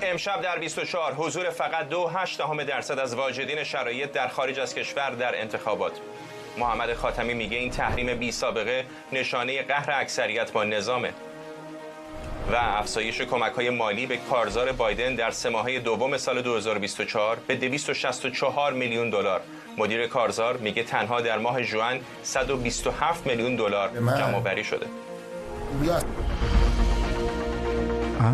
امشب در 24 حضور فقط 2.8% از واجدین شرایط در خارج از کشور در انتخابات. محمد خاتمی میگه این تحریم بی سابقه نشانه قهر اکثریت با نظامه. و افزایش کمک‌های مالی به کارزار بایدن در 3 ماهه دوم سال 2024 به 264 میلیون دلار. مدیر کارزار میگه تنها در ماه ژوئن 127 میلیون دلار جمع‌آوری شده.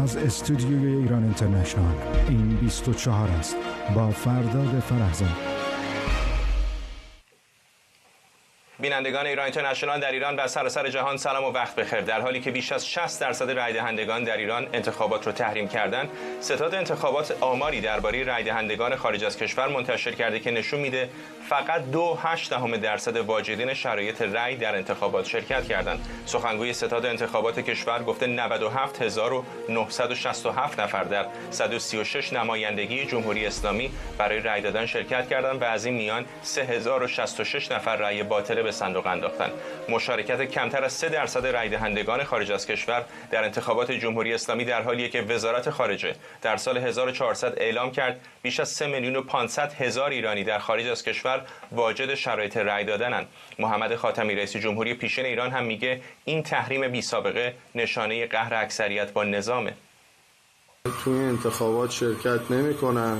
از استودیوی ایران اینترنشنال این 24 است با فرداد فرهزاد. بینندگان ایران اینترنشنال در ایران و سراسر جهان سلام و وقت بخیر. در حالی که بیش از 60% رای دهندگان در ایران انتخابات رو تحریم کردند، ستاد انتخابات آماری درباره رای دهندگان خارج از کشور منتشر کرده که نشون میده فقط 2.8% واجدین شرایط رای در انتخابات شرکت کردند. سخنگوی ستاد انتخابات کشور گفته 97967 نفر در 136 نمایندگی جمهوری اسلامی برای رای دادن شرکت کردند و از این میان 3066 نفر رای باطل به صندوق انداختند. مشارکت کمتر از 3% رای دهندگان خارج از کشور در انتخابات جمهوری اسلامی در حالیه که وزارت خارجه در سال 1400 اعلام کرد بیش از 3,500,000 ایرانی در خارج از کشور واجد شرایط رای دادنند. محمد خاتمی رئیس جمهوری پیشین ایران هم میگه این تحریم بی سابقه نشانه قهر اکثریت با نظامه. توی انتخابات شرکت نمی‌کنن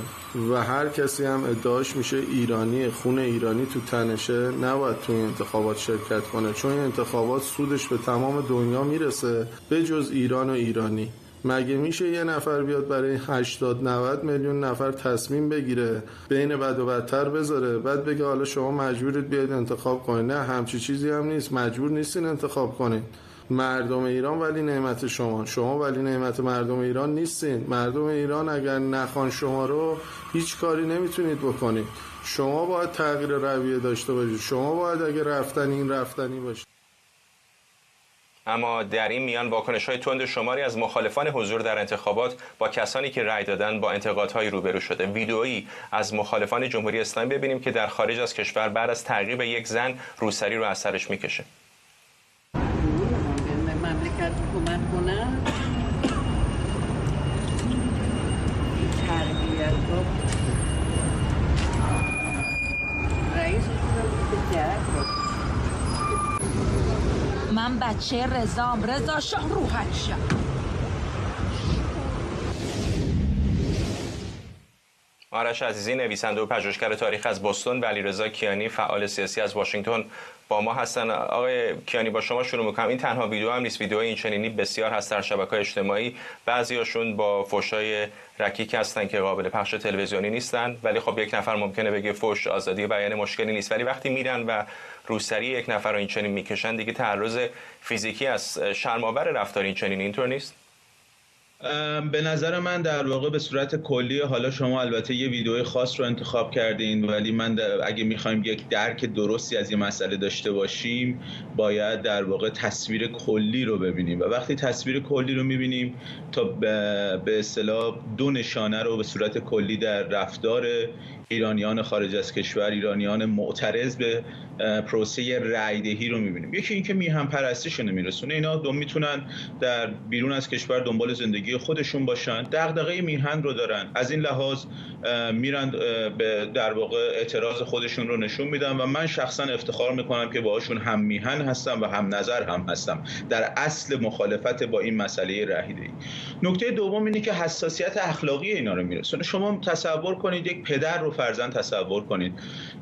و هر کسی هم ادعاش میشه ایرانی، خون ایرانی تو تنشه، نباید توی انتخابات شرکت کنه، چون این انتخابات سودش به تمام دنیا میرسه به جز ایران و ایرانی. مگه میشه یه نفر بیاد برای 80-90 میلیون نفر تصمیم بگیره، بین بد و بدتر بذاره، بعد بگه حالا شما مجبورید بیاید انتخاب کنید؟ نه، همچی چیزی هم نیست. مجبور نیستین انتخاب کنید. مردم ایران ولی نعمت شما ولی نعمت مردم ایران نیستین. مردم ایران اگر نخوان شما رو هیچ کاری نمیتونید بکنید. شما باید تغییر رویه داشته باشید. شما باید اگه رفتنی باشید. اما در این میان واکنش‌های تند شماری از مخالفان حضور در انتخابات با کسانی که رأی دادن با انتقادهای روبرو شده. ویدئویی از مخالفان جمهوری اسلامی ببینیم که در خارج از کشور بعد از تعقیب یک زن روسری رو از سرش میکشه. من بچه رضام، رضا شاه روحت شد. آرش عزیزی نویسنده و پژوهشگر تاریخ از بوستون و علیرضا کیانی فعال سیاسی از واشنگتن با ما هستن. آقای کیانی با شما شروع می‌کنم. این تنها ویدیو هم نیست، ویدیوهای این چنینی بسیار هست در شبکه‌های اجتماعی. بعضیاشون با فحش‌های رکیک هستن که قابل پخش تلویزیونی نیستن، ولی خب یک نفر ممکنه بگه فحش آزادی بیان مشکلی نیست، ولی وقتی میرن و روسری یک نفر رو این چنین میکشن دیگه تعرض فیزیکی است. شرم‌آور رفتار این چنین اینطور نیست؟ به نظر من در واقع به صورت کلی، حالا شما البته یه ویدیوی خاص رو انتخاب کردین، ولی من اگه میخوایم یک درک درستی از یه مسئله داشته باشیم باید در واقع تصویر کلی رو ببینیم و وقتی تصویر کلی رو میبینیم تا به اصطلاح 2 نشانه رو به صورت کلی در رفتار ایرانیان خارج از کشور، ایرانیان معترض به پروسه رأی‌دهی رو می‌بینیم. یکی اینکه میهم پرستیشون نمیرسونه، اینا میتونن در بیرون از کشور دنبال زندگی خودشون باشن، دغدغه میهن رو دارن، از این لحاظ میرن به در واقع اعتراض خودشون رو نشون میدن و من شخصا افتخار میکنم که باهاشون هم میهن هستم و هم نظر هم هستم در اصل مخالفت با این مسئله رأی‌دهی. نکته دوم اینه که حساسیت اخلاقی اینا رو میرسونه. شما تصور کنید یک پدر رو فرضاً تصور کنید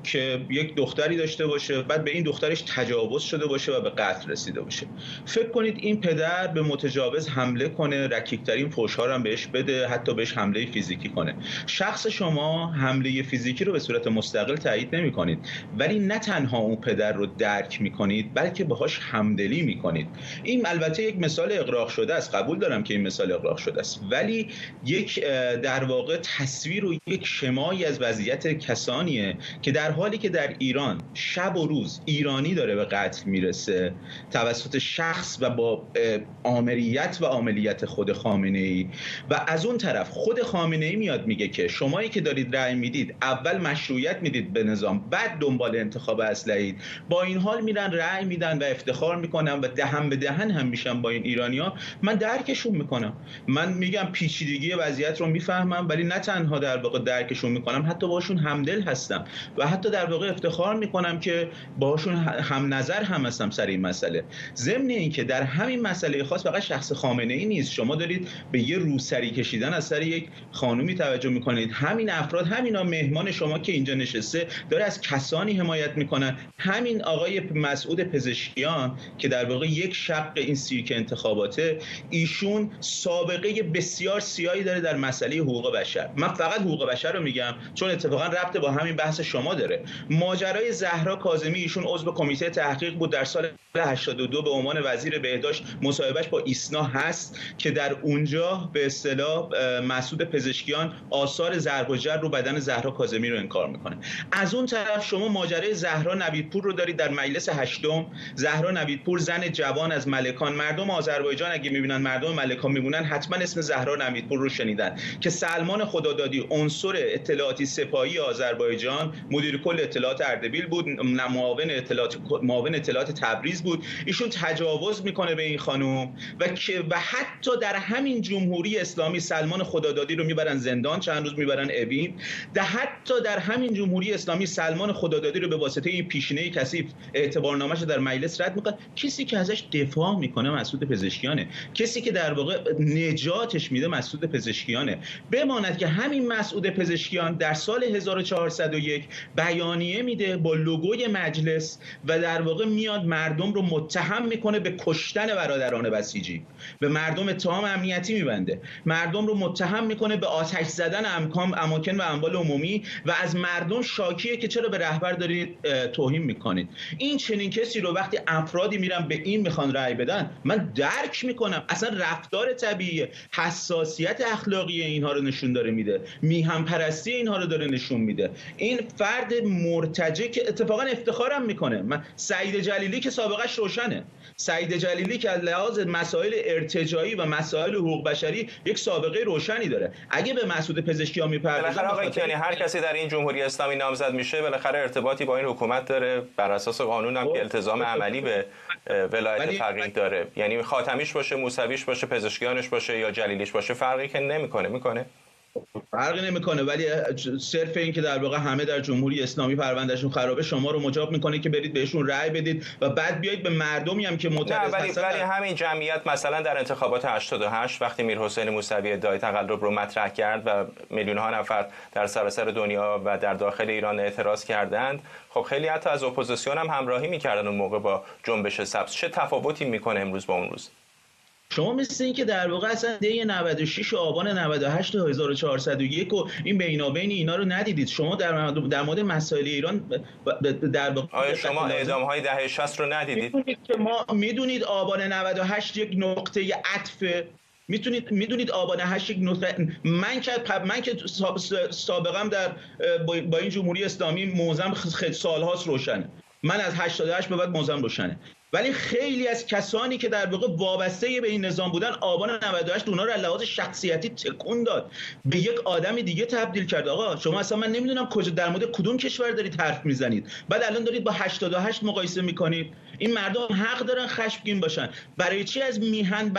که یک دختری داشته باشه، بعد به این دخترش تجاوز شده باشه و به قتل رسیده باشه. فکر کنید این پدر به متجاوز حمله کنه، رکیک‌ترین فحش‌ها رو هم بهش بده، حتی بهش حمله فیزیکی کنه. شخص شما حمله فیزیکی رو به صورت مستقل تایید نمی‌کنید، ولی نه تنها اون پدر رو درک می‌کنید بلکه باهاش همدلی می‌کنید. این البته یک مثال اغراق شده است، قبول دارم که این مثال اغراق شده است، ولی یک در واقع تصویر و یک شمایی از وضعیت کسانیه که در حالی که در ایران شب و روز ایرانی داره به قتل میرسه توسط شخص و با آمریت و عملیات خود خامنه‌ای، و از اون طرف خود خامنه‌ای میاد میگه که شمایی که دارید رأی میدید اول مشروعیت میدید به نظام، بعد دنبال انتخاب اسلحه‌اید، با این حال میرن رأی میدن و افتخار میکنن و دهن به دهن هم میشن با این ایرانی‌ها. من درکشون میکنم. من میگم پیچیدگی وضعیت رو میفهمم، ولی نه تنها در واقع درکشون میکنم، حتی باشون همدل هستم و حتی در واقع افتخار میکنم که باشون هم نظر هم هستم سر این مسئله. ضمن اینکه در همین مسئله خاص فقط شخص خامنه ای نیست، شما دارید به یه روسری کشیدن از سر یک خانومی توجه میکنید. همین افراد، همینا مهمان شما که اینجا نشسته داره از کسانی حمایت میکنن. همین آقای مسعود پزشکیان که در واقع یک شق این سیرک انتخاباته، ایشون سابقه بسیار سیاهی داره در مسئله حقوق بشر. من فقط حقوق بشر رو میگم چون اتفاقا ربط با همین بحث شما داره. ماجرای زهرا کاظمی، ایشون عضو کمیته تحقیق بود در سال 82 به عنوان وزیر بهداشت، مصاحبهش با ایسنا هست که در اونجا به اصطلاح مسعود پزشکیان آثار ضرب و جرح رو بدن زهرا کاظمی رو انکار میکنه. از اون طرف شما ماجرای زهرا نویدپور رو دارید در مجلس هشتم. زهرا نویدپور زن جوان از ملکان، مردم آذربایجان اگه میبینن مردم ملکان میمونن حتما اسم زهرا نویدپور رو شنیدن که سلمان خدادادی عنصر اطلاعاتی سپاهی آذربایجان، مدیر کل اطلاعات اردبیل بود، معاون اطلاعات تبریز بود. ایشون تجاوز میکنه به این خانم و حتی در همین جمهوری اسلامی سلمان خدادادی رو میبرن زندان، چند روز میبرن اوین. حتی در همین جمهوری اسلامی سلمان خدادادی رو به واسطه این پیشینه کثیف اعتبارنامه‌اش در مجلس رد میکنه. کسی که ازش دفاع میکنه مسعود پزشکیانه، کسی که در واقع نجاتش میده مسعود پزشکیانه. بماند که همین مسعود پزشکیان در سال 1401 بیانیه میده با لوگوی مجلس و در واقع میاد مردم رو متهم میکنه به کشتن برادران بسیجی، به مردم اتهام امنیتی میبنده، مردم رو متهم میکنه به آتش زدن اماکن و اموال عمومی و از مردم شاکیه که چرا به رهبر دارید توهین میکنید. این چنین کسی رو وقتی افرادی میرن به این میخوان رأی بدن، من درک میکنم. اصلا رفتار طبیعی، حساسیت اخلاقی اینها رو نشون داره میده، میهم پرستی اینها رو داره نشون میده. این فرد مرتجع که اتفاقا افتخارم میکنه، من سعید جلیلی که سابقش روشنه، سعید جلیلی که از لحاظ مسائل ارتجاعی و مسائل حقوق بشری یک سابقه روشنی داره. اگه به مسعود پزشکیان میپردازن، یعنی هر کسی در این جمهوری اسلامی نامزد میشه بالاخره ارتباطی با این حکومت داره، بر اساس قانون هم که التزام عملی به ولایت فقیه داره. یعنی خاتمیش باشه، موسویش باشه، پزشکیانش باشه یا جلیلیش باشه فرقی که میکنه فرقی نمیکنه. ولی صرف این که در واقع همه در جمهوری اسلامی پروندهشون خرابه شما رو مجاب میکنه که برید بهشون رأی بدید و بعد بیایید به مردمی هم که معترض هستن. ولی همین جمعیت مثلا در انتخابات 88 وقتی میرحسین موسوی ادعای تقلب رو مطرح کرد و میلیون‌ها نفر در سراسر دنیا و در داخل ایران اعتراض کردند، خب خیلی حتی از اپوزیسیون هم همراهی میکردن اون موقع با جنبش سبز. چه تفاوتی میکنه امروز با اون روز؟ شما مثل این که در واقع اصلا دی 96 و آبان 98 و 1401 و این بینابین اینا رو ندیدید. شما در مورد مسائل ایران در واقع آیا شما اعدام‌های دهه 60 رو ندیدید؟ ما میدونید آبان 98 یک نقطه عطف، میدونید آبان 8 یک نقطه. من که سابقم با این جمهوری اسلامی موزم سالهاست روشنه. من از 88 به بعد موزم روشنه. ولی خیلی از کسانی که در واقع وابسته به این نظام بودن، آبان 98 اونها رو از لحاظ شخصیتی تکون داد، به یک آدم دیگه تبدیل کرد. آقا شما اصلا من نمیدونم کجا در مورد کدوم کشور دارید حرف میزنید، بعد الان دارید با 88 مقایسه میکنید. این مردم حق دارن خشمگین باشن. برای چی از میهن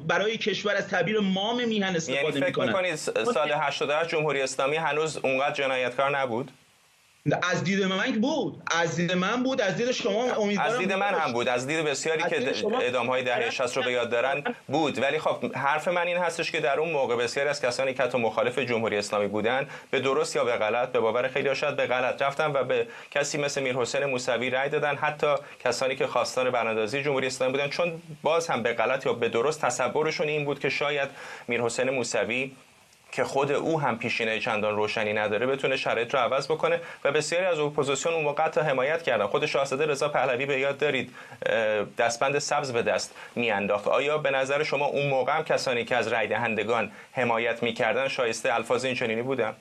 برای کشور از تعبیر مام میهن استفاده میکنن؟ یعنی فکر میکنید سال 88 جمهوری اسلامی هنوز اونقدر جنایتکار نبود؟ از دید من بود، از دید من بود، از دید شما امیدوارم از دید من هم بود، از دید بسیاری که اعدام‌های دهه 60 رو به یاد دارن بود. ولی خب حرف من این هستش که در اون موقع بسیاری از کسانی که حتی مخالف جمهوری اسلامی بودن، به درست یا به غلط، به باور خیلی‌ها شاید به غلط، رفتن و به کسی مثل میرحسین موسوی رأی دادن، حتی کسانی که خواستار براندازی جمهوری اسلامی بودن، چون باز هم به غلط یا به درست تصورشون این بود که شاید میرحسین موسوی که خود او هم پیشینه چندان روشنی نداره بتونه شرایط رو عوض بکنه و بسیاری از اپوزیسیون اون موقع تا حمایت کردن. خود شاهزاده رضا پهلوی به یاد دارید دستبند سبز به دست میانداخت. آیا به نظر شما اون موقع هم کسانی که از رای دهندگان حمایت میکردن شایسته الفاظ این چنینی بودن؟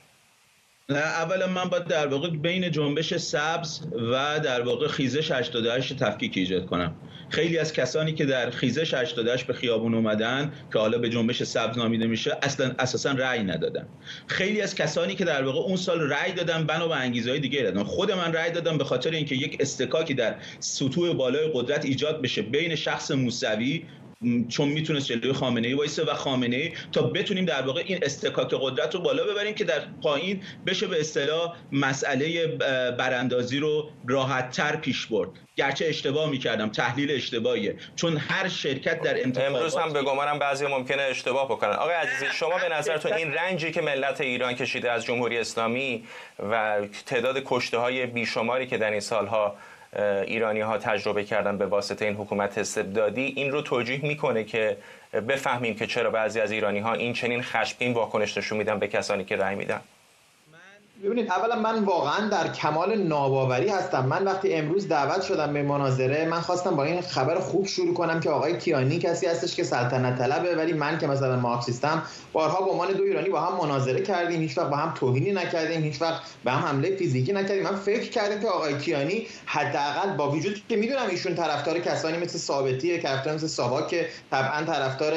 نه، اولا من باید در واقع بین جنبش سبز و در واقع خیزش 88 تفکیک ایجاد کنم. خیلی از کسانی که در خیزش 88 به خیابون اومدن که حالا به جنبش سبز نامیده میشه، اساسا رأی ندادن. خیلی از کسانی که در واقع اون سال رأی دادن بنا به انگیزه‌های دیگه دادن. خود من رأی دادم به خاطر اینکه یک استکاکی در سطوح بالای قدرت ایجاد بشه بین شخص موسوی چون میتونست جلوی خامنه‌ای وایسه و خامنه‌ای تا بتونیم در واقع این استکاک قدرت رو بالا ببریم که در پایین بشه به اصطلاح مسئله براندازی رو راحت‌تر پیش برد. گرچه اشتباه می‌کردم، تحلیل اشتباهیه، چون هر شرکت در انتخابات امروز هم به گمانم بعضی ممکنه اشتباه بکنن. آقای عزیزی، شما به نظرتون این رنجی که ملت ایران کشیده از جمهوری اسلامی و تعداد کشته‌های بیشماری که در این سالها ایرانی‌ها تجربه کردن به واسطه این حکومت استبدادی، این رو توجیه میکنه که بفهمیم که چرا بعضی از ایرانی‌ها این چنین خشمگین واکنش نشون میدن به کسانی که رأی میدن؟ ببینید، اولا من واقعا در کمال ناباوری هستم. من وقتی امروز دعوت شدم به مناظره، من خواستم با این خبر خوب شروع کنم که آقای کیانی کسی هستش که سلطنت طلبه، ولی من که مثلا مارکسیستم بارها به عنوان دو ایرانی با هم مناظره کردیم، هیچ وقت با هم توهینی نکردیم، هیچ وقت به هم حمله فیزیکی نکردیم. من فکر کردم که آقای کیانی حداقل با وجود که میدونم ایشون طرفدار کسانی مثل ثابتیه، طرفدار مثل ساواک که طبعا طرفدار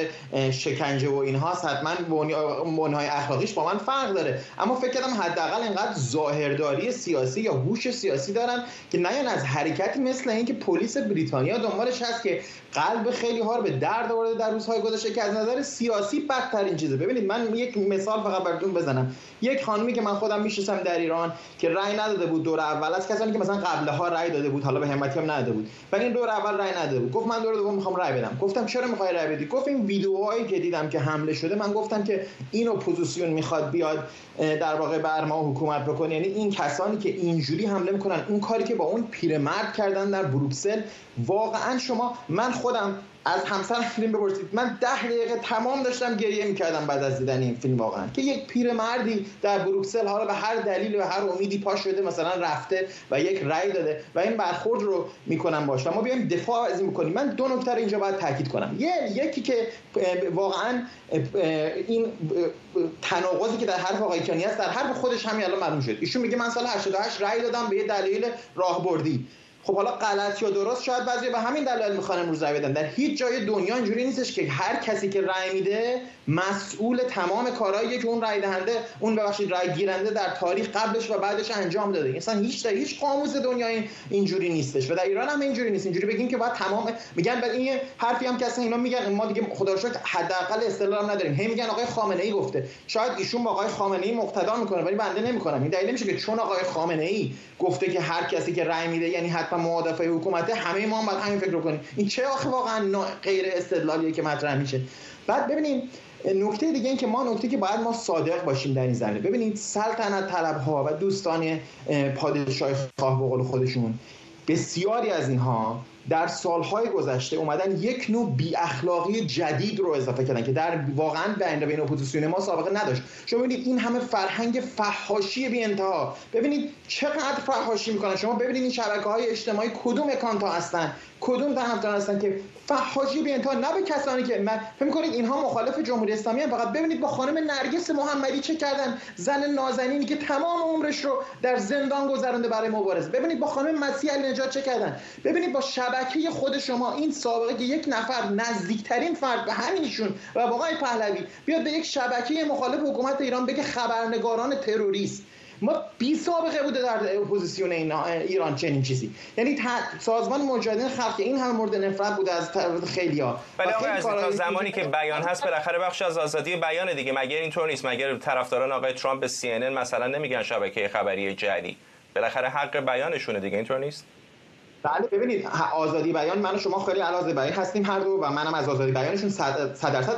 شکنجه و اینهاست، حتما بنیای اخلاقیش با من فرق داره، اما فکر کردم حداقل اینقدر ظاهرداری سیاسی یا هوش سیاسی دارن که نیان از حرکتی مثل این که پلیس بریتانیا دنبالش هست که قلب خیلی ها رو به درد آورده در روزهای گذشته، که از نظر سیاسی بدترین چیزه. ببینید، من یک مثال فقط براتون بزنم. یک خانومی که من خودم میشناسم در ایران که رأی نداده بود دور اول، از کسانی که مثلا قبلها رأی داده بود، حالا به همتی هم نداده بود، ولی این دور اول رأی نداده بود، گفت من دور دوم میخوام رأی بدم. گفتم چرا میخوای رأی بدی؟ گفت این ویدیوهایی که دیدم که حمله شده، من گفتم که این اپوزیسیون میخواد بیاد در واقع بر ما حکومت بکنه، یعنی این کسانی که اینجوری حمله میکنن، اون کاری که با اون پیرمرد کردن در بروکسل، واقعا من خودم از همسرم فیلم بپرسید، من 10 دقیقه تمام داشتم گریه میکردم بعد از دیدن این فیلم، واقعا که یک پیرمردی در بروکسل حالا به هر دلیل و هر امیدی پا شده مثلا رفته و یک رأی داده و این برخورد رو میکنن باش و ما بیایم دفاع از این بکنیم. من دو نکته رو اینجا باید تاکید کنم. یکی که واقعا این تناقضی که در حرف آقای کیانی است در حرف خودش همین الان معلوم شد. ایشون میگه من سال 88 رأی دادم به یه دلیل راهبردی. خب حالا غلط یا درست، شاید بعضی به همین دلایل میخوان امروز رأی بدن. در هیچ جای دنیا اینجوری نیستش که هر کسی که رأی میده مسئول تمام کارهاییه که اون رأی دهنده، رأی گیرنده در تاریخ قبلش و بعدش انجام داده. اصلا هیچ قاموس دنیایی اینجوری نیستش و در ایران هم اینجوری نیست. اینجوری بگیم که باید تمام میگن، بعد این حرفی هم که اصلا اینا میگن ما دیگه خدا رو شکر حداقل اصطلاح هم نداریم. هی میگن آقای خامنه‌ای گفته. شاید ایشون با آقای خامنه‌ای مقتدا میکنه، ولی بنده نمیکنم. این دلیل نمیشه که چون آقای خامنه‌ای گفته که هر کسی که رأی میده یعنی حتما موافق حکومت، همه ما هم باید همین فکر رو کنیم. این چه آخه واقعا غیر استدلالیه که مطرح میشه. بعد ببینیم نکته دیگه این که نکته که باید ما صادق باشیم در این زمینه. ببینید، سلطنت طلب‌ها و دوستان پادشاه خواه به قول خودشون، بسیاری از اینها در سالهای گذشته اومدن یک نوع بی اخلاقی جدید رو اضافه کردن که در واقعا بین اپوزیسیون ما سابقه نداشت. شما ببینید این همه فرهنگ فحاشی بی انتها، ببینید چقدر فحاشی میکنن. شما ببینید این شبکه‌های اجتماعی کدوم اکانت ها هستن، کدوم طرفدار هستن که فحاشی بی انتها، نه به کسانی که من فکر می‌کنید اینها مخالف جمهوری اسلامی ان. فقط ببینید با خانم نرگس محمدی چه کردن، زن نازنینی که تمام عمرش رو در زندان گذرونده برای مبارزه. ببینید با خانم مسیح علی‌نژاد چه کردن. ببینید با شبکه خود شما این سابقه که یک نفر نزدیکترین فرد به همینشون و با آقای پهلوی بیاد به یک شبکه مخالف حکومت ایران بگه خبرنگاران تروریست. ما بی سابقه بوده در اپوزیسیون ایران چنین چیزی. یعنی سازمان مجاهدین خلق این همه مورد نفرت بوده از طرف خیلیا. ولی آقای عزیز، تا زمانی که بیان هست بالاخره بخش از آزادی بیان دیگه. مگر اینطور نیست؟ مگر طرفداران آقای ترامپ به CNN مثلا نمیگن شبکه خبری جعلی؟ بالاخره حق بیانشونه دیگه، اینطور نیست؟ بله، ببینید آزادی بیان، من و شما خیلی علاوه بیان هستیم هر دو و منم از آزادی بیانشون 100%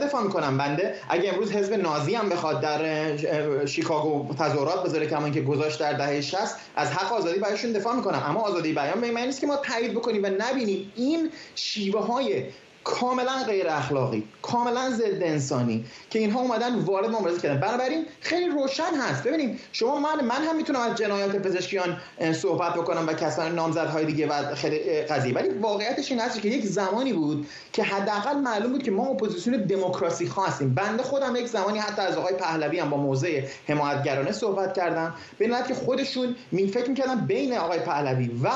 دفاع میکنم. بنده اگه امروز حزب نازی هم بخواد در شیکاگو تظاهرات بذاره که همون که گذاشت در دهه 60، از حق آزادی بیانشون دفاع میکنم. اما آزادی بیان به معنی نیست که ما تایید بکنیم و نبینیم این شیوه‌های کاملا غیر اخلاقی، کاملا ضد انسانی که اینها اومدن وارد مبارزه کردن. بنابراین خیلی روشن هست. ببینید شما من هم میتونم از جنایات پزشکیان صحبت بکنم و کسان نامزدهای دیگه و خیلی قضیه، ولی واقعیتش این هست که یک زمانی بود که حداقل معلوم بود که ما اپوزیسیون دموکراسی خواستیم. بنده خودم یک زمانی حتی از آقای پهلوی هم با موضع حمایتگرانه صحبت کردم، به این که خودشون فکر می‌کردن بین آقای پهلوی و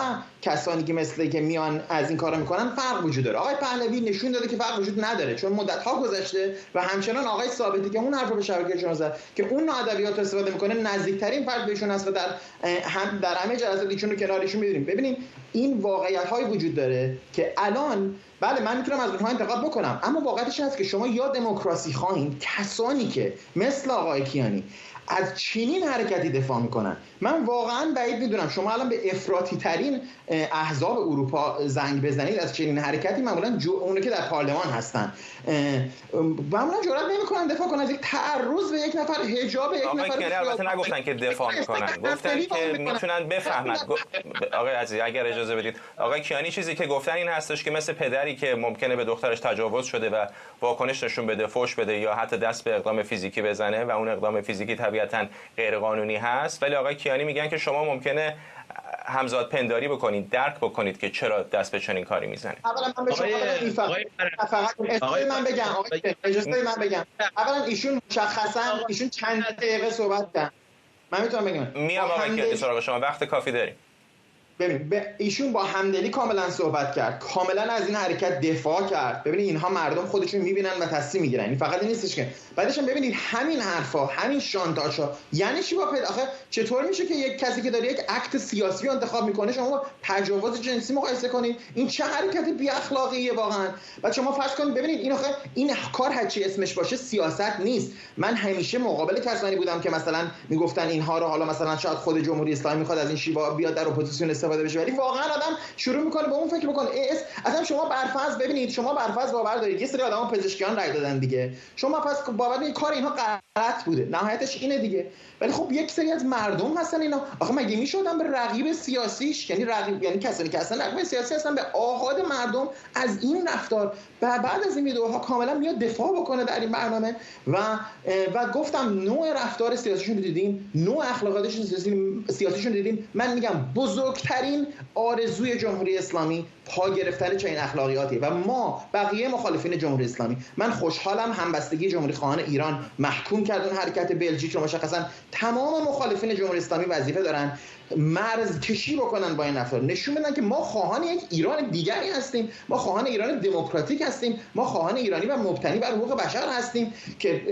کسانی که مثل که میان از این کارا میکنن فرق وجود داره. آقای پهلوی نشون داده که فرق وجود نداره، چون مدت‌ها گذشته و همچنان آقای ثابتی که اون حرف رو به شبکه‌شون زد که اون ادبیات استفاده میکنه، نزدیکترین فرد بهشون هست و در همه جلسات ایشون رو کنارشون می‌بینیم. ببینید این واقعیت‌های وجود داره که الان بله من میتونم از اونها انتقاد بکنم، اما واقعیتش هست که شما یا دموکراسی خواهین، کسانی که مثل آقای کیانی از چنین حرکتی دفاع میکنن. من واقعا بعید میدونم شما الان به افراطی ترین احزاب اروپا زنگ بزنید از چنین حرکتی، معمولا اون که در پارلمان هستن معمولا جرئت نمیکنن دفاع کنن از یک تعرض به یک نفر، حجاب یک نفر. آقای البته نگفتن که دفاع میکنن، گفتن که میتونن بفهمن. آقای عزیز اگر اجازه بدید، آقای کیانی چیزی که گفتن این هستش که مثل پدری که ممکنه به دخترش تجاوز شده و واکنش نشون بده، فحش بده یا حتی دست به اقدام فیزیکی بزنه و اون اقدام فیزیکی طبیعتاً غیر قانونی هست، ولی آقای کیانی میگن که شما ممکنه همزاد پنداری بکنید، درک بکنید که چرا دست به چنین کاری میزنه. اولا من به شما فقط اجازه من بگم اولا ایشون مشخصا ایشون چند دقیقه صحبت کردن، من میتونم بگم میام آقای کیانی سراغ شما، وقت کافی داریم. ببین ایشون با همدلی کاملا صحبت کرد، کاملا از این حرکت دفاع کرد. ببینید اینها مردم خودشون میبینن و تصمیم میگیرن، این فقط این نیستش که بعدش هم ببینید همین حرفا، همین شانتاژها یعنی چی؟ با آخه چطور میشه که یک کسی که داره یک اکت سیاسی رو انتخاب میکنه شما با تجاوز جنسی مقایسه کنید؟ این چه حرکت بی اخلاقیه واقعا. بعد شما فرض کنید ببینید این کار هرچی اسمش باشه سیاست نیست. من همیشه مقابل کسانی بودم که مثلا میگفتن اینها رو حالا مثلا شاید خود جمهوری اسلامی میخواد از این شیوا بیاد در اپوزیسیون استفاده بشه، ولی واقعا آدم شروع میکنه به اون فکر بکنه اصلا شما برفرض ببینید، شما برفرض باور دارید یه سری آدما پزشکیان رای دادن دیگه، شما پس باور دارید کار اینها غلط بوده، نهایتش اینه دیگه. ولی خب یک سری از مردم هستن اینا، آخه مگه میشه آدم به رقیب سیاسیش، یعنی کسانی که اصلا رقیب سیاسی هستن، به آحاد مردم از این رفتار بعد از این ویدیوها کاملا میاد دفاع بکنه در این برنامه و گفتم نوع رفتار سیاسیشون رو دیدیم، نوع سیاسیشون دیدیم. من میگم بزرگترین آرزوی جمهوری اسلامی پا گرفتن چنین اخلاقیاتی و ما بقیه مخالفین جمهوری اسلامی، من خوشحالم همبستگی جمهوری خواهان ایران محکوم کرد اون حرکت بلژیک رو. مشخصا تمام مخالفین جمهوری اسلامی وظیفه دارن مرز کشی بکنن با این رفتار، نشون بدن که ما خواهان یک ایران دیگری هستیم، ما خواهان ایران دموکراتیک هستیم، ما خواهان ایرانی و مبتنی بر حقوق بشر هستیم که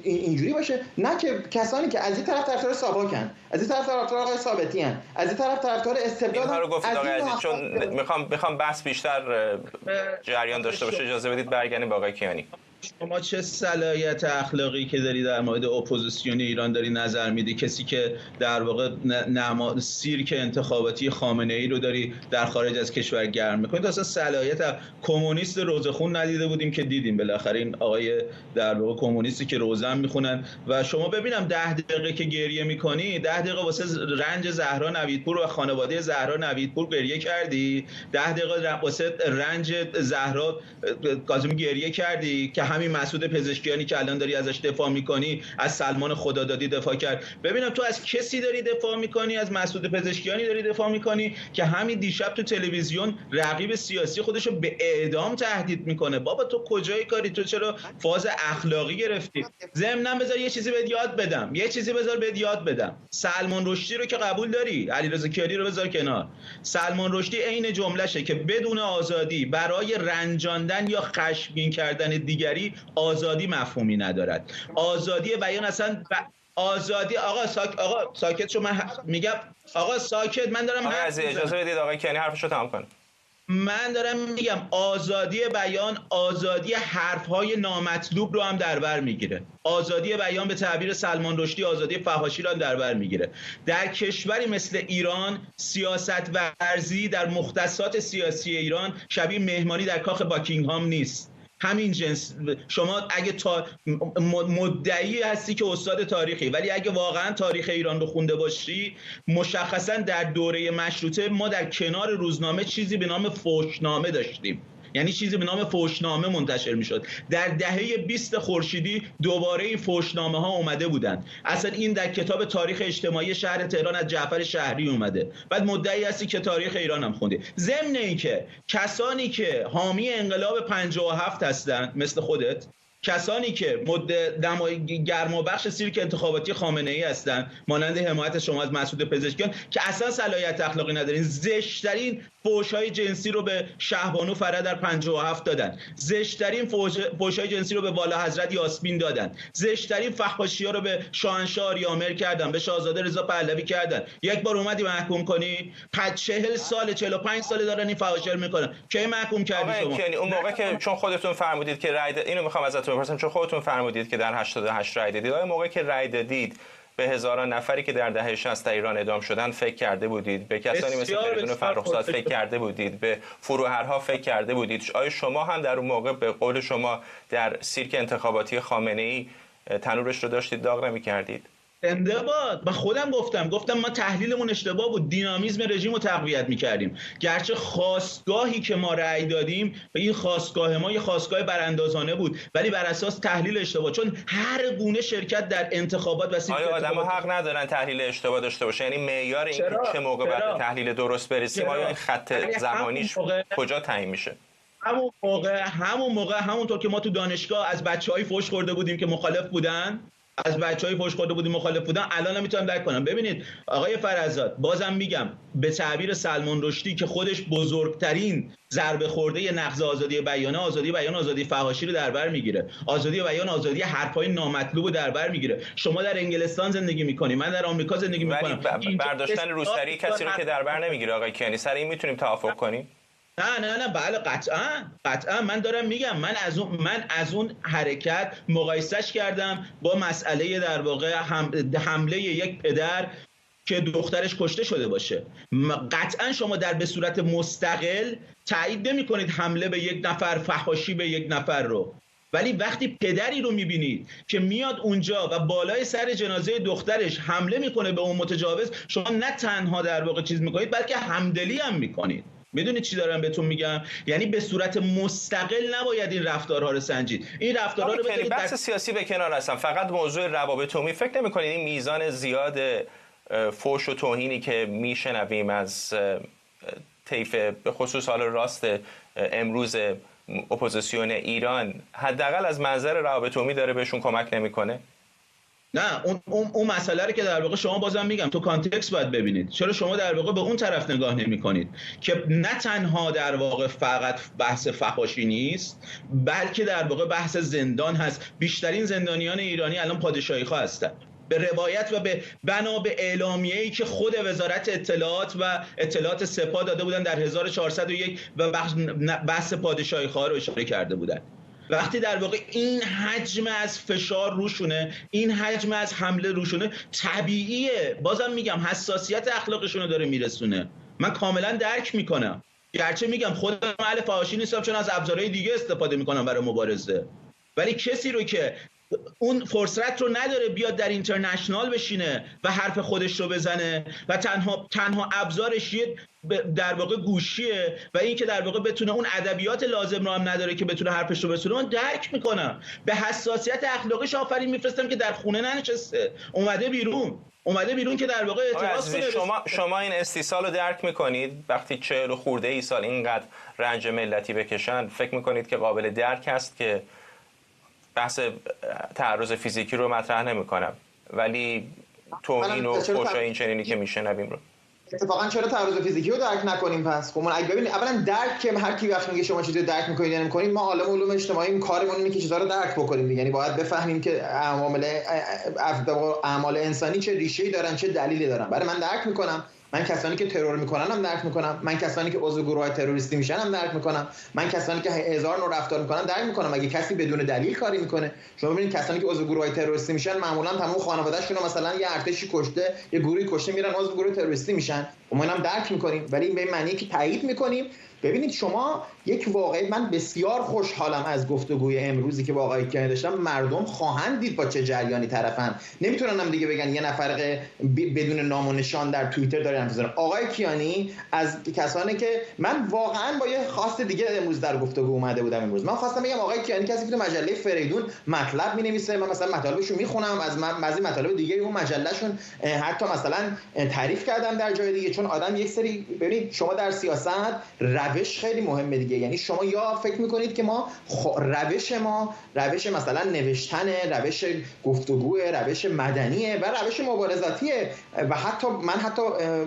اینجوری باشه، نه که کسانی که از این طرف طرفدار ساواکن، از این طرف طرفدار آقای ثابتیان، از این طرف طرفدار استبداد. اینها رو گفتید آقای عزیز، چون میخوام بحث بیشتر جریان داشته باشه، اجازه بدید برگردیم به آقای کیانی. شما چه صلاحیت اخلاقی که داری در مورد اپوزیسیون ایران داری نظر میدی؟ کسی که در واقع سیرک انتخاباتی خامنه ای رو داری در خارج از کشور گرم میکنی. تو اصلا صلاحیت کمونیست روزخون ندیده بودیم که دیدیم بالاخره این آقای در واقع کمونیستی که روزن میخونن و شما ببینم 10 دقیقه که گریه میکنی، 10 دقیقه واسه رنج زهرا نویدپور و خانواده زهرا نویدپور گریه کردی، 10 دقیقه واسه رنج زهرا کاظمی گریه کردی که همین مسعود پزشکیانی که الان داری ازش دفاع میکنی از سلمان خدادادی دفاع کرد. ببینم تو از کسی داری دفاع میکنی؟ از مسعود پزشکیانی داری دفاع میکنی که همین دیشب تو تلویزیون رقیب سیاسی خودشو به اعدام تهدید میکنه. بابا تو کجای کاری؟ تو چرا فاز اخلاقی گرفتی؟ ضمناً بذار یه چیزی بهت یاد بدم، سلمان رشدی رو که قبول داری، علیرضا کیانی رو بذار کنار. سلمان رشدی عین جملهشه که بدون آزادی برای رنجاندن یا خشمگین کردن دیگری آزادی مفهومی ندارد. آزادی بیان اصلا آزادی آقا ساکت شو، من میگم آقا ساکت، من دارم اجازه بدید آقای کیانی حرفشو تمام کنه. من دارم میگم آزادی بیان، آزادی حرفهای نامطلوب رو هم در بر میگیره. آزادی بیان به تعبیر سلمان رشدی آزادی فحاشی رو هم در بر میگیره. در کشوری مثل ایران سیاست ورزی در مختصات سیاسی ایران شبیه مهمانی در کاخ باکینگهام نیست. همین جنس شما اگه مدعی هستی که استاد تاریخی، ولی اگه واقعا تاریخ ایران رو خونده باشی مشخصا در دوره مشروطه ما در کنار روزنامه چیزی به نام فحشنامه داشتیم، یعنی چیزی به نام فحشنامه منتشر میشد. در دهه 20 خورشیدی دوباره این فحشنامه ها اومده بودند. اصلا این در کتاب تاریخ اجتماعی شهر تهران از جعفر شهری اومده. بعد مدعی هستی که تاریخ ایران هم خوندی. ضمن اینکه کسانی که حامی انقلاب 57 هستند مثل خودت، کسانی که گرمابخش سیرک انتخاباتی خامنه ای هستند مانند حمایت شما از مسعود پزشکیان که اصلا صلاحیت اخلاقی ندارین، زشترین فحش‌های جنسی رو به شهبانو فره در 57 دادن، زشترین فحش‌های جنسی رو به والا حضرت یاسمین دادن، زشترین فحاشی‌ها رو به شاهنشاه آریامر کردن، به شاهزاده رضا پهلوی کردن. یک بار اومدی محکوم کنی؟ 40 سال 45 سال دارن این فحاشی میکنن. کی محکوم کردی شما؟ یعنی اون موقع که چون خودتون فرمودید که رأی اینو میخوام ازتون بپرسم، چون خودتون فرمودید که در 88 رأی دادید، آیا موقعی که رأی دادید به هزاران نفری که در دهه 60 در ایران اعدام شدن فکر کرده بودید؟ به کسانی مثل فریدون فرخزاد فکر کرده بودید؟ به فروهرها فکر کرده بودید؟ آیا شما هم در اون موقع به قول شما در سیرک انتخاباتی خامنه‌ای تنورش رو داشتید داغ نمی‌کردید؟ زنده باد. من خودم گفتم ما تحلیلمون اشتباه بود، دینامیزم رژیم رو تقویت می‌کردیم. گرچه خواستگاهی که ما رأی دادیم به این خواستگاه ما یه خواستگاه براندازانه بود، ولی بر اساس تحلیل اشتباه، چون هر گونه شرکت در انتخابات و آیا آدم‌ها حق ندارن تحلیل اشتباه داشته باشه؟ یعنی معیار این که چه موقع بعد تحلیل درست برسیم، آیا این خط زمانیش کجا تعیین میشه؟ همون موقع همونطور که ما تو دانشگاه از بچه‌های فحش خورده بودیم که مخالف بودن، الان میتونم درک کنم. ببینید آقای فرزاد، بازم میگم به تعبیر سلمان رشدی که خودش بزرگترین ضربه خورده نقض آزادی بیان، آزادی فحاشی رو در بر میگیره، آزادی بیان، آزادی حرفای نامطلوب رو در بر میگیره. شما در انگلستان زندگی میکنی، من در آمریکا زندگی میکنم. برداشتن روسری کسی رو که در بر نمیگیره آقای کیانی، سر این میتونیم توافق کنیم؟ نه بله قطعا من دارم میگم، من از اون حرکت مقایسهش کردم با مسئله در واقع حمله یک پدر که دخترش کشته شده باشه. قطعا شما به صورت مستقل تایید نمی‌کنید حمله به یک نفر، فحاشی به یک نفر رو، ولی وقتی پدری رو میبینید که میاد اونجا و بالای سر جنازه دخترش حمله میکنه به اون متجاوز، شما نه تنها در واقع چیز میکنید بلکه همدلی هم میکنید. میدونید چی دارم بهتون میگم؟ یعنی به صورت مستقل نباید این رفتارها رو سنجید. این رفتارها رو بذارید بحث سیاسی به کنار هستم، فقط موضوع روابط عمومی. فکر نمی‌کنید این میزان زیاد فحش و توهینی که میشنویم از طیف به خصوص حال راست امروز اپوزیسیون ایران حداقل از منظر روابط عمومی داره بهشون کمک نمیکنه؟ نه، اون مسئله رو که در واقع شما بازم میگم تو کانتکست باید ببینید. چرا شما در واقع به اون طرف نگاه نمی‌کنید که نه تنها در واقع فقط بحث فحاشی نیست، بلکه در واقع بحث زندان هست. بیشترین زندانیان ایرانی الان پادشاهی‌خواه هستند، به روایت و به بنا به اعلامیه‌ای که خود وزارت اطلاعات سپاه داده بودن در 1401 و بحث پادشاهی‌خواه رو اشاره کرده بودن. وقتی در واقع این حجم از فشار روشونه، این حجم از حمله روشونه، طبیعیه. بازم میگم حساسیت اخلاقشون رو داره میرسونه. من کاملا درک میکنم، گرچه میگم خودم اهل فحاشی نیستم چون از ابزارهای دیگه استفاده میکنم برای مبارزه، ولی کسی رو که اون فرصت رو نداره بیاد در اینترنشنال بشینه و حرف خودش رو بزنه و تنها ابزارش در واقع گوشیه و این که در واقع بتونه اون ادبیات لازم رو هم نداره که بتونه حرفش رو بزنه، من درک میکنم. به حساسیت اخلاقیش آفرین میفرستم که در خونه ننشسته، اومده بیرون که در واقع اعتراض کنه. شما این استیصال رو درک میکنید؟ وقتی 40 خورده ای سال اینقدر رنج ملتی بکشن، فکر میکنید که قابل درک است که بحث تعرض فیزیکی رو مطرح نمی‌کنم، ولی توهین و فحشای این چنینی که میشنویم رو اتفاقا چرا تعرض فیزیکی رو درک نکنیم؟ پس خب اگه ببینید اولا درک که هر کی وقتی میگه شما چیزی رو درک می‌کنید یا نمی‌کنید، ما عالم علوم اجتماعی کارمون اینه که چیزا رو درک بکنیم. یعنی باید بفهمیم که اعمال انسانی چه ریشه‌ای دارن، چه دلیلی دارن. برای من درک می‌کنم، من کسانی که ترور میکنن هم درک میکنم، من کسانی که عضو گروه‌های تروریستی میشن هم درک میکنم، من کسانی که هزار نوع رفتار میکنن درک میکنم. اگه کسی بدون دلیل کاری میکنه، شما ببینید کسانی که عضو گروه‌های تروریستی میشن معمولا تمام خانواده‌شون رو مثلا یه ارتشی کشته، یه گروهی کشته، میرن عضو گروه تروریستی میشن. ما اینم درک میکنیم، ولی این به معنی که تایید میکنیم. ببینید شما یک واقعی، من بسیار خوشحالم از گفتگوی امروزی که با آقای کیانی داشتم. مردم خواهند دید با چه جریانی طرفن، نمیتونن هم دیگه بگن یه نفر بدون نام و نشان در توییتر داره حرف میزنه. آقای کیانی از کسانی که من واقعا با یه خواست دیگه امروز در گفتگو اومده بودم. امروز من خواستم بگم آقای کیانی کسی که تو مجله فریدون مطلب مینویسه، من مثلا مطالبشو میخونم، از بعضی مطالب دیگه اون مجلهشون حتی مثلا تعریف کردم در جای دیگه، چون چون آدم یک سری ببینید شما در سیاست روش خیلی مهمه دیگه، یعنی شما یا فکر میکنید که ما روش مثلا نوشتنه، روش گفتگوه، روش مدنیه و روش مبارزاتیه و حتی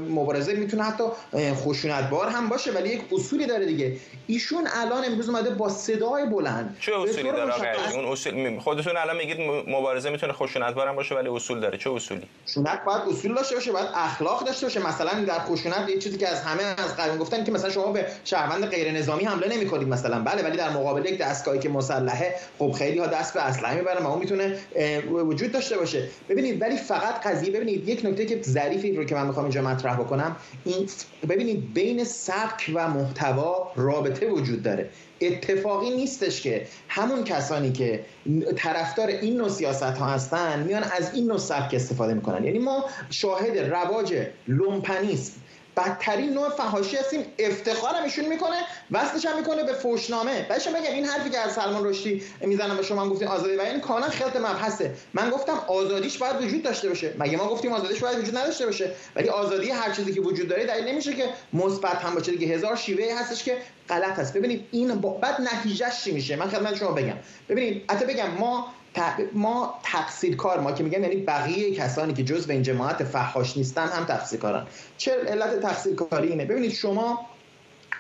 مبارزه میتونه حتی خشونتبار هم باشه ولی یک اصولی داره دیگه. ایشون الان امروز اومده با صدای بلند چه اصولی داره آقا؟ اون اصول خودتون الان میگید مبارزه میتونه خشونتبار هم باشه ولی اصول داره. چه اصولی؟ خشونت باید اصول داشته باشه، باید اخلاق داشته باشه. مثلا در خشونت یه چیزی که از همه از قدیم گفتن که مثلا شما به شهروند غیر نظامی حمله نمی‌کنید مثلا، بله، ولی در مقابل یک دستگاهی که مسلحه خب خیلی ها دست به اسلحه میبرن و اون میتونه وجود داشته باشه. ببینید ولی فقط قضیه، ببینید یک نکته که ظریفی رو که من میخوام اینجا مطرح بکنم، این ببینید بین سبک و محتوا رابطه وجود داره. اتفاقی نیستش که همون کسانی که طرفدار این نوع سیاست ها هستن میان از این نوع سبک استفاده میکنن. یعنی ما شاهد رواج لومپنیسم، بدترین نوع فحاشی هستیم. افتخار هم ایشون میکنه، وصلش هم میکنه به فحشنامه. بعدش بگم این حرفی که از سلمان رشدی میزنم به شما گفتین آزادی بیان کاملا خلط مبحثه. من گفتم آزادیش باید وجود داشته باشه، مگه ما گفتیم آزادیش باید وجود نداشته باشه؟ ولی آزادی هر چیزی که وجود داره دلیل نمیشه که مثبت هم باشه دیگه. هزار شیوه هستش که غلط هست. ببینید این بعد نتیجهش چی میشه؟ من خدمت شما بگم. ببینید حتی بگم ما تقصیرکار، ما که میگم یعنی بقیه کسانی که جزء این جماعت فحاش نیستن هم تقصیرکارن. چه علت تقصیرکاری اینه؟ ببینید شما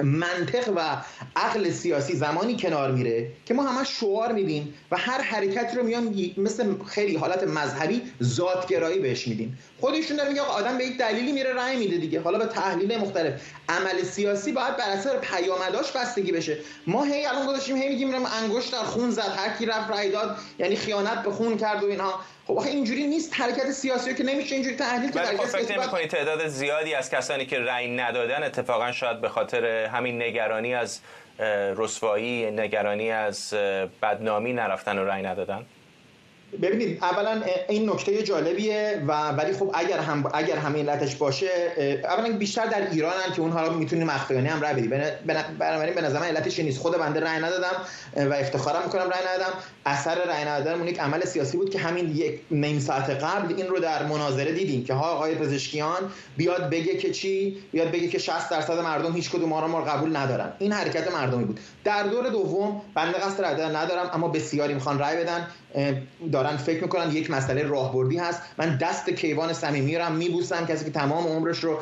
منطق و عقل سیاسی زمانی کنار میره که ما همش شعار میدیم و هر حرکتی رو میان مثل خیلی حالت مذهبی ذاتگرایی بهش میدیم. خودشون داره میگه آدم به یک دلیلی میره رأی میده دیگه، حالا به تحلیل مختلف. عمل سیاسی باید بر اثر پیامداش بستگی بشه. ما هی الان گذاشتیم هی میگیم انگشت در خون زد، هر کی رفت رأی داد یعنی خیانت به خون کرد و اینها. خب آخه اینجوری نیست حرکت سیاسی که نمیشه اینجوری تحلیل کرد. ولی فکر نمی‌کنید تعداد زیادی از کسانی که رأی ندادن اتفاقا شاید به خاطر همین نگرانی از رسوایی، نگرانی از بدنامی نرفتن و رأی ندادن؟ ببینید اولا این نکته جالبیه ولی خب اگر همین علتش باشه، اولا بیشتر در ایرانن که اون حالا میتونیم مخفیانه هم رأی بدی. بنابراین به نظر من علتش نیست. خود بنده رأی ندادم و افتخارم میکنم رأی ندادم. اثر رأی ندادن یک عمل سیاسی بود که همین یک نیم ساعت قبل این رو در مناظره دیدیم که آقای پزشکیان بیاد بگه که چی؟ بیاد بگه که 60% مردم هیچ کدوم ما رو قبول ندارن. این حرکت مردمی بود. در دور دوم بنده قصد رأی دادن ندارم، اما بسیاری میخوان رأی بدن، دارن فکر میکنن یک مسئله راهبردی هست. من دست کیوان صمیمی رو هم میبوسم، کسی که تمام عمرش رو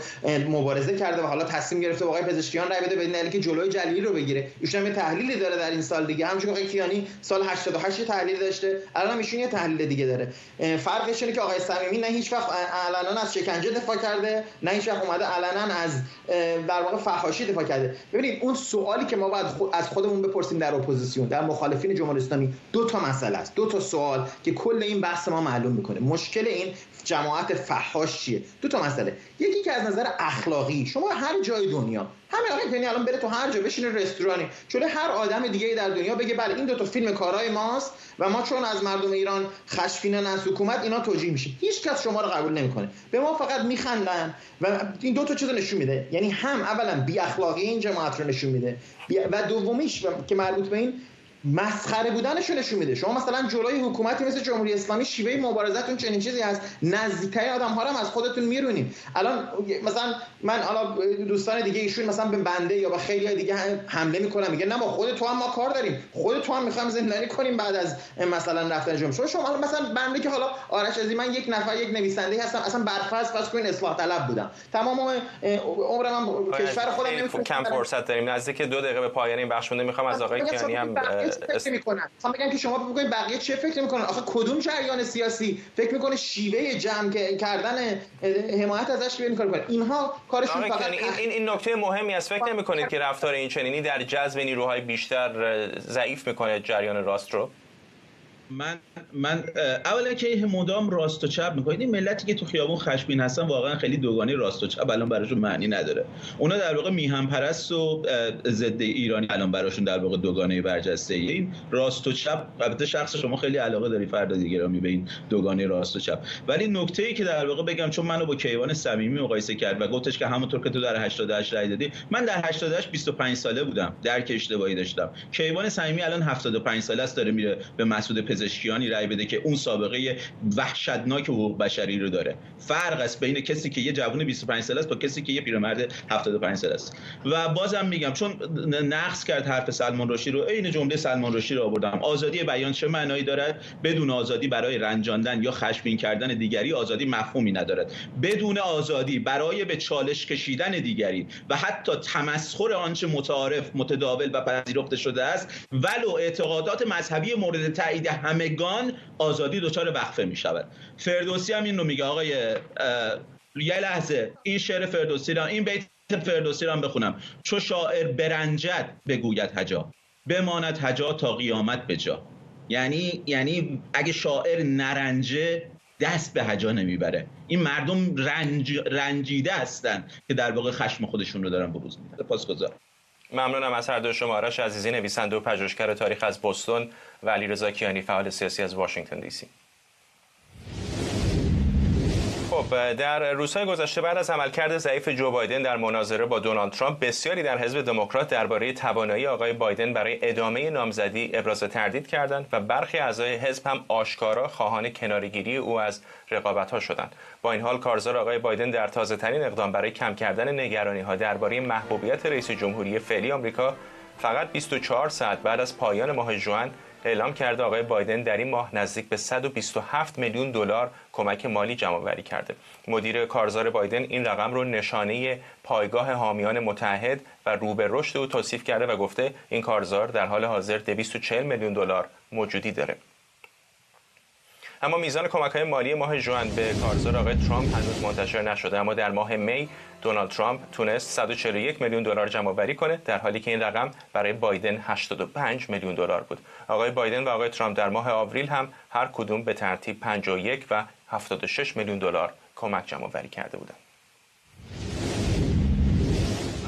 مبارزه کرده و حالا تصمیم گرفته آقای پزشکیان رأی بده بدون اینکه جلوی جلیلی رو بگیره. ایشون هم تحلیلی داره در این سال دیگه، همونجوری که آقای کیانی سال 88 تحلیل داشته، الان هم ایشون یه تحلیل دیگه داره. فرقش اینه که آقای صمیمی نه هیچ وقت علنا از شکنجه دفاع کرده، نه هیچ وقت اومده علنا از در واقع فحاشی دفاع کرده. ببینید اون سوالی که ما باید از خودمون بپرسیم در اپوزیسیون، در مخالفین جمهوری اسلامی، دو تا مسئله است، دو تا سوال که کل این بحث ما معلوم میکنه مشکل این جماعت فحاش چیه. دو تا مسئله، یکی که از نظر اخلاقی شما هر جای دنیا همین آقا الان بره تو هر جا بشینه رستورانی جلوی هر آدم دیگه در دنیا بگه بله این دو تا فیلم کارهای ماست و ما چون از مردم ایران خشمگینن از حکومت اینا توجیه میشه، هیچ کس شما رو قبول نمیکنه، به ما فقط میخندن و این دو تا چیزو نشون میده. یعنی هم اولا بی اخلاقی این جماعت رو نشون میده و دومیش که مربوط به این مسخره بودنشو نشون میده. شما مثلا جلوی حکومتی مثل جمهوری اسلامی شیوه مبارزتون چنین چیزی هست، نزدیکترین آدم‌ها رو هم از خودتون میرونین. الان مثلا من حالا دوستان دیگه ایشون مثلا به بنده یا به خیلی دیگه حمله میکنن، میگه نه با خود تو هم ما کار داریم، خود تو هم میخوایم زندانی کنیم بعد از مثلا رفتن جمهوری. شما مثلا بنده که حالا آرش عزیزی، من یک نویسنده هستم، اصلا برفرض فرض کنین اصلاح طلب بودم، تمام عمرم کشور خودم نمیتونم. کم فرصت داریم، نزدیک 2 دقیقه به پایان این بحث مونده. میخوام از آقای کیانی هم فکر میکنن. میخوام بگم که شما بگید بقیه چه فکر میکنن؟ آخه کدوم جریان سیاسی فکر میکنه شیوه جمع کردن حمایت ازش بیان کار کنه؟ اینها کارشون فقط این نکته مهمی است. فکر نمیکنید که رفتار این چنینی در جذب نیروهای بیشتر ضعیف میکنه جریان راست رو؟ من اولا که مدام راست و چپ میکنید. این ملتی که تو خیابون خشمگین هستن واقعا خیلی دوگانه راست و چپ الان براشون معنی نداره. اونا در واقع میهن پرست و ضد ایرانی الان براشون در واقع دوگانه برجسته. این راست و چپ، البته شخص شما خیلی علاقه داری فردا دیگه می به این دوگانه راست و چپ، ولی نکته‌ای که در واقع بگم، چون منو با کیوان صمیمی مقایسه کرد و گفتش که همونطور که تو در 88 رای دادی، من در 88 25 ساله بودم، درک اشتباهی داشتم. کیوان صمیمی الان 75 ساله است، داره میره به مسعود پزشکیانی رأی بده که اون سابقه وحشتناک حقوق بشری رو داره. فرق است بین کسی که یه جوان 25 ساله است با کسی که یه پیرمرد 75 ساله است. و بازم میگم چون نقص کرد حرف سلمان رشدی رو، این جمله سلمان رشدی رو آوردم: آزادی بیان چه معنایی دارد؟ بدون آزادی برای رنجاندن یا خشمگین کردن دیگری آزادی مفهومی ندارد. بدون آزادی برای به چالش کشیدن دیگری و حتی تمسخر آنچه متعارف، متداول و پذیرفته شده است ولو اعتقادات مذهبی مورد تایید همگان، آزادی دچار وقفه می شود. فردوسی هم این رو میگه. آقای یه لحظه این شعر فردوسی را، این بیت فردوسی را بخونم: چو شاعر برنجد بگوید هجا، بماند هجا تا قیامت بجا. یعنی اگه شاعر نرنجه دست به هجا نمیبره. این مردم رنجیده هستن که در واقع خشم خودشون رو دارن بروز میدن. سپاسگزارم. ممنونم از هر دو شما. آرش عزیزی، نویسنده و پژوهشگر تاریخ از بوستون، و علیرضا کیانی، فعال سیاسی از واشنگتن دی سی. خب، در روزهای گذشته بعد از عملکرد ضعیف جو بایدن در مناظره با دونالد ترامپ، بسیاری در حزب دموکرات درباره توانایی آقای بایدن برای ادامه نامزدی ابراز تردید کردند و برخی اعضای حزب هم آشکارا خواهان کناره‌گیری او از رقابت‌ها شدند. با این حال کارزار آقای بایدن در تازه‌ترین اقدام برای کم کردن نگرانی‌ها درباره محبوبیت رئیس جمهوری فعلی آمریکا فقط 24 ساعت بعد از پایان ماه ژوئن اعلام کرده آقای بایدن در این ماه نزدیک به 127 میلیون دلار کمک مالی جمع‌آوری کرده. مدیر کارزار بایدن این رقم رو نشانه پایگاه حامیان متحد و رو به رشد او توصیف کرده و گفته این کارزار در حال حاضر 240 میلیون دلار موجودی داره. اما میزان کمک‌های مالی ماه ژوئن به کارزار آقای ترامپ هنوز منتشر نشده، اما در ماه می دونالد ترامپ تونست 141 میلیون دلار جمع‌آوری کنه، در حالی که این رقم برای بایدن 85 میلیون دلار بود. آقای بایدن و آقای ترامپ در ماه آوریل هم هر کدوم به ترتیب 51 و 76 میلیون دلار کمک جمع‌آوری کرده بودند.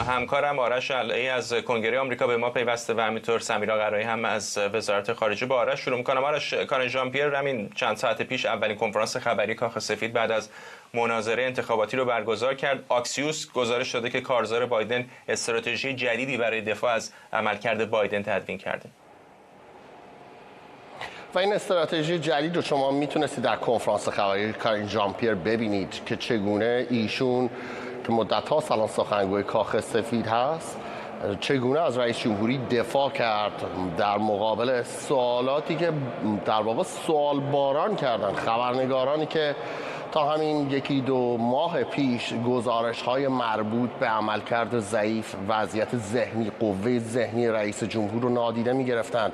همکارم آرش علعی از کنگره آمریکا به ما پیوسته و همینطور سمیرا قرایی هم از وزارت خارجه. با آرش شروع می‌کنم. آرش، کارین ژان پیر همین چند ساعت پیش اولین کنفرانس خبری کاخ سفید بعد از مناظره انتخاباتی رو برگزار کرد. آکسیوس گزارش داده که کارزار بایدن استراتژی جدیدی برای دفاع از عملکرد بایدن تدوین کرده. و این استراتژی جدید رو شما میتونستید در کنفرانس خبری کارین ژان پیر ببینید که چگونه ایشون که مدت‌ها سالن سخنگوی کاخ سفید هست چگونه از رئیس جمهوری دفاع کرد در مقابل سوالاتی که در واقع سوال باران کردن خبرنگارانی که تا همین یکی دو ماه پیش گزارش‌های مربوط به عملکرد ضعیف، وضعیت ذهنی، قوه ذهنی رئیس جمهور رو نادیده می‌گرفتند.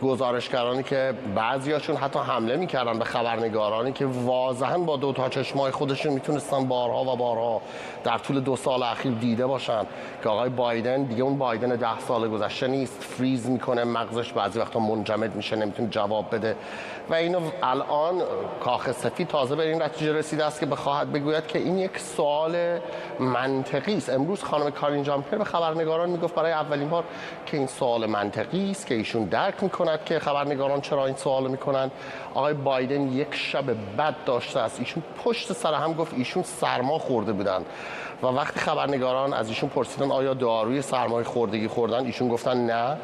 گزارشگرانی که بعضیاشون حتی حمله میکردن به خبرنگارانی که واضحاً با دو تا چشمای خودشون میتونستن بارها و بارها در طول 2 سال اخیر دیده باشن که آقای بایدن دیگه اون بایدن 10 سال گذشته نیست، فریز میکنه، مغزش بعضی وقتا منجمد میشه، نمیتونه جواب بده. و اینو الان کاخ سفید تازه به این نتیجه رسیده است که بخواهد بگوید که این یک سوال منطقی است. امروز خانم کارین ژان پیر به خبرنگاران میگفت برای اولین بار که این سوال منطقی است، که ایشون درک میکند که خبرنگاران چرا این سوالو میکنن. آقای بایدن یک شب بد داشته است. ایشون پشت سر هم گفت ایشون سرما خورده بودن و وقتی خبرنگاران از ایشون پرسیدن آیا داروی سرمای خوردگی خوردن، ایشون گفتن نه.